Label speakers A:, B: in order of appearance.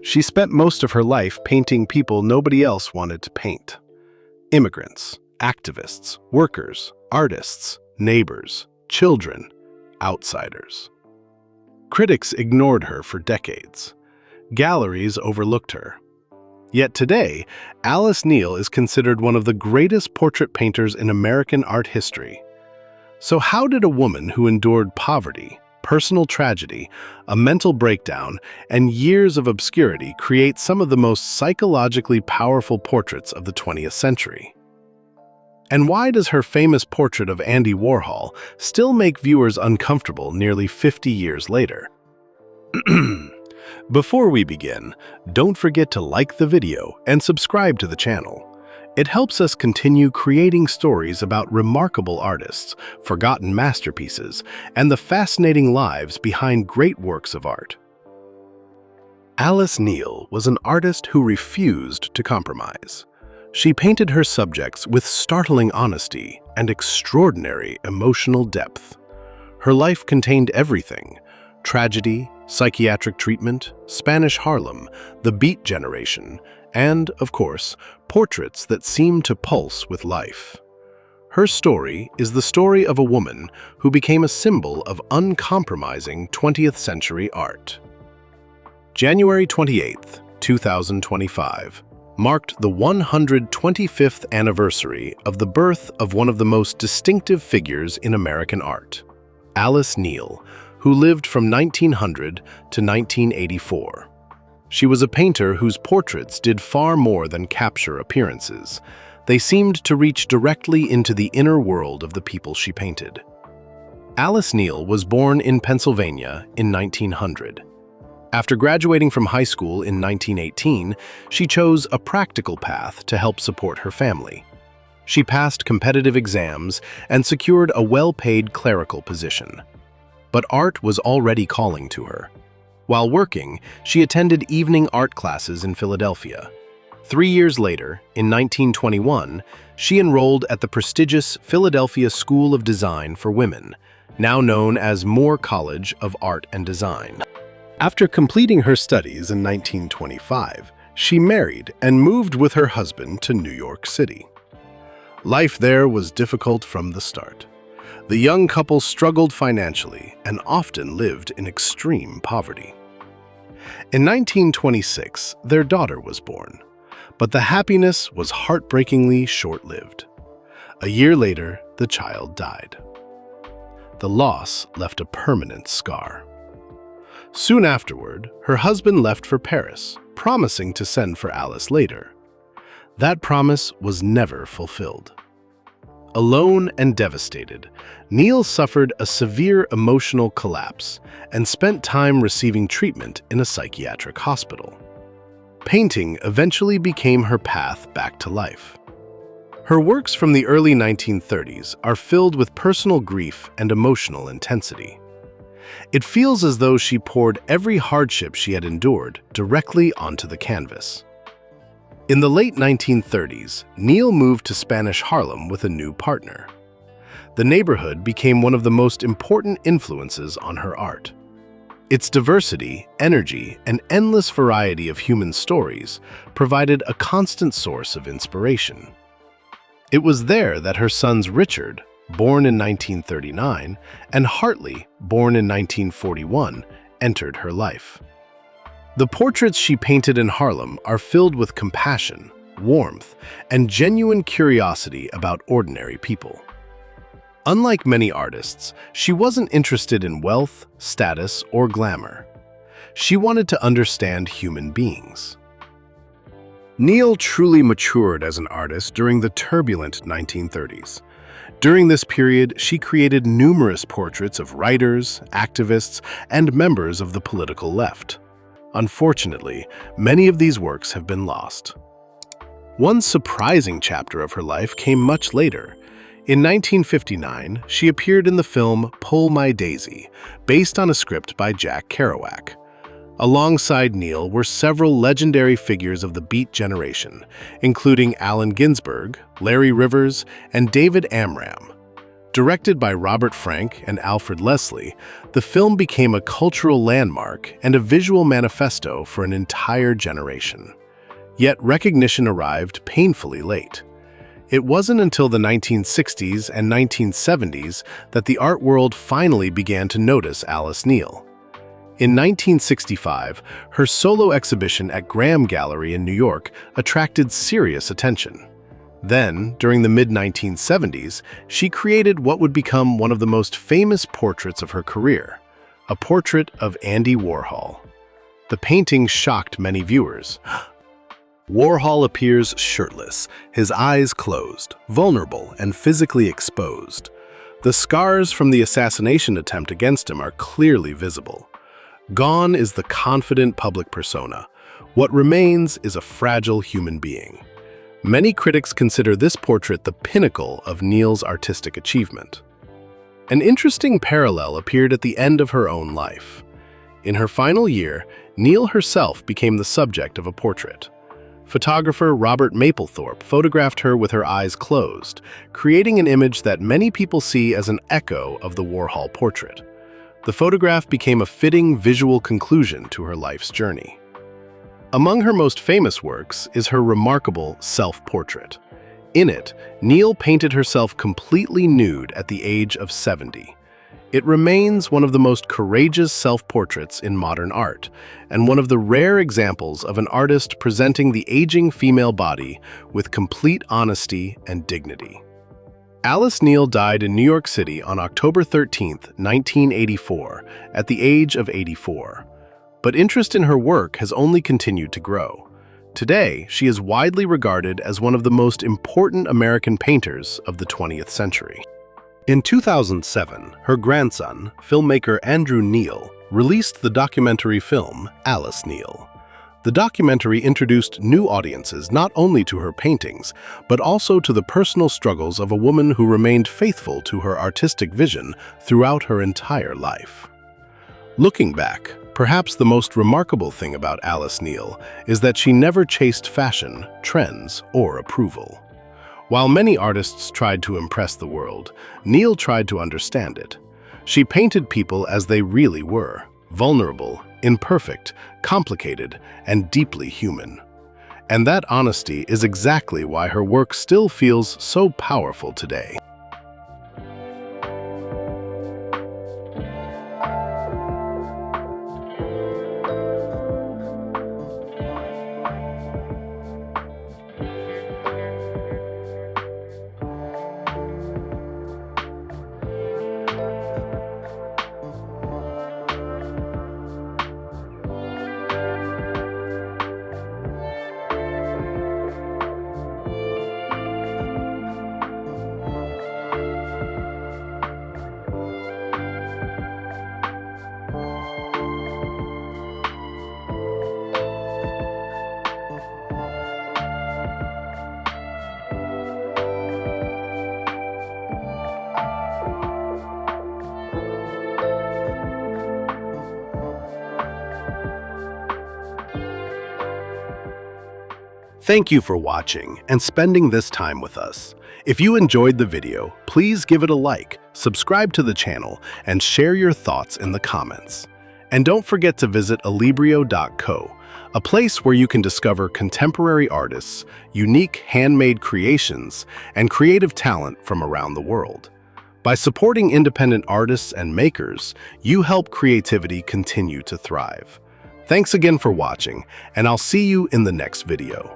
A: She spent most of her life painting people nobody else wanted to paint. Immigrants, activists, workers, artists, neighbors, children, outsiders. Critics ignored her for decades. Galleries overlooked her. Yet today, Alice Neel is considered one of the greatest portrait painters in American art history. So how did a woman who endured poverty, personal tragedy, a mental breakdown, and years of obscurity create some of the most psychologically powerful portraits of the 20th century? And why does her famous portrait of Andy Warhol still make viewers uncomfortable nearly 50 years later? Before we begin, don't forget to like the video and subscribe to the channel. It helps us continue creating stories about remarkable artists, forgotten masterpieces, and the fascinating lives behind great works of art. Alice Neel was an artist who refused to compromise. She painted her subjects with startling honesty and extraordinary emotional depth. Her life contained everything: tragedy, psychiatric treatment, Spanish Harlem, the Beat Generation, and, of course, portraits that seem to pulse with life. Her story is the story of a woman who became a symbol of uncompromising 20th century art. January 28, 2025, marked the 125th anniversary of the birth of one of the most distinctive figures in American art, Alice Neel, who lived from 1900 to 1984. She was a painter whose portraits did far more than capture appearances. They seemed to reach directly into the inner world of the people she painted. Alice Neel was born in Pennsylvania in 1900. After graduating from high school in 1918, she chose a practical path to help support her family. She passed competitive exams and secured a well-paid clerical position. But art was already calling to her. While working, she attended evening art classes in Philadelphia. 3 years later, in 1921, she enrolled at the prestigious Philadelphia School of Design for Women, now known as Moore College of Art and Design. After completing her studies in 1925, she married and moved with her husband to New York City. Life there was difficult from the start. The young couple struggled financially and often lived in extreme poverty. In 1926, their daughter was born, but the happiness was heartbreakingly short-lived. A year later, the child died. The loss left a permanent scar. Soon afterward, her husband left for Paris, promising to send for Alice later. That promise was never fulfilled. Alone and devastated, Neel suffered a severe emotional collapse and spent time receiving treatment in a psychiatric hospital. Painting eventually became her path back to life. Her works from the early 1930s are filled with personal grief and emotional intensity. It feels as though she poured every hardship she had endured directly onto the canvas. In the late 1930s, Neel moved to Spanish Harlem with a new partner. The neighborhood became one of the most important influences on her art. Its diversity, energy, and endless variety of human stories provided a constant source of inspiration. It was there that her sons Richard, born in 1939, and Hartley, born in 1941, entered her life. The portraits she painted in Harlem are filled with compassion, warmth, and genuine curiosity about ordinary people. Unlike many artists, she wasn't interested in wealth, status, or glamour. She wanted to understand human beings. Neel truly matured as an artist during the turbulent 1930s. During this period, she created numerous portraits of writers, activists, and members of the political left. Unfortunately, many of these works have been lost. One surprising chapter of her life came much later. In 1959, she appeared in the film Pull My Daisy, based on a script by Jack Kerouac. Alongside Neel were several legendary figures of the Beat Generation, including Allen Ginsberg, Larry Rivers, and David Amram. Directed by Robert Frank and Alfred Leslie, the film became a cultural landmark and a visual manifesto for an entire generation. Yet recognition arrived painfully late. It wasn't until the 1960s and 1970s that the art world finally began to notice Alice Neel. In 1965, her solo exhibition at Graham Gallery in New York attracted serious attention. Then, during the mid-1970s, she created what would become one of the most famous portraits of her career, a portrait of Andy Warhol. The painting shocked many viewers. Warhol appears shirtless, his eyes closed, vulnerable and physically exposed. The scars from the assassination attempt against him are clearly visible. Gone is the confident public persona. What remains is a fragile human being. Many critics consider this portrait the pinnacle of Neel's artistic achievement. An interesting parallel appeared at the end of her own life. In her final year, Neel herself became the subject of a portrait. Photographer Robert Mapplethorpe photographed her with her eyes closed, creating an image that many people see as an echo of the Warhol portrait. The photograph became a fitting visual conclusion to her life's journey. Among her most famous works is her remarkable self-portrait. In it, Neel painted herself completely nude at the age of 70. It remains one of the most courageous self-portraits in modern art, and one of the rare examples of an artist presenting the aging female body with complete honesty and dignity. Alice Neel died in New York City on October 13, 1984, at the age of 84. But interest in her work has only continued to grow. Today, she is widely regarded as one of the most important American painters of the 20th century. In 2007, her grandson, filmmaker Andrew Neel, released the documentary film Alice Neel. The documentary introduced new audiences not only to her paintings, but also to the personal struggles of a woman who remained faithful to her artistic vision throughout her entire life. Looking back, perhaps the most remarkable thing about Alice Neel is that she never chased fashion, trends, or approval. While many artists tried to impress the world, Neel tried to understand it. She painted people as they really were, vulnerable, imperfect, complicated, and deeply human. And that honesty is exactly why her work still feels so powerful today. Thank you for watching and spending this time with us. If you enjoyed the video, please give it a like, subscribe to the channel, and share your thoughts in the comments. And don't forget to visit alibrio.co, a place where you can discover contemporary artists, unique handmade creations, and creative talent from around the world. By supporting independent artists and makers, you help creativity continue to thrive. Thanks again for watching, and I'll see you in the next video.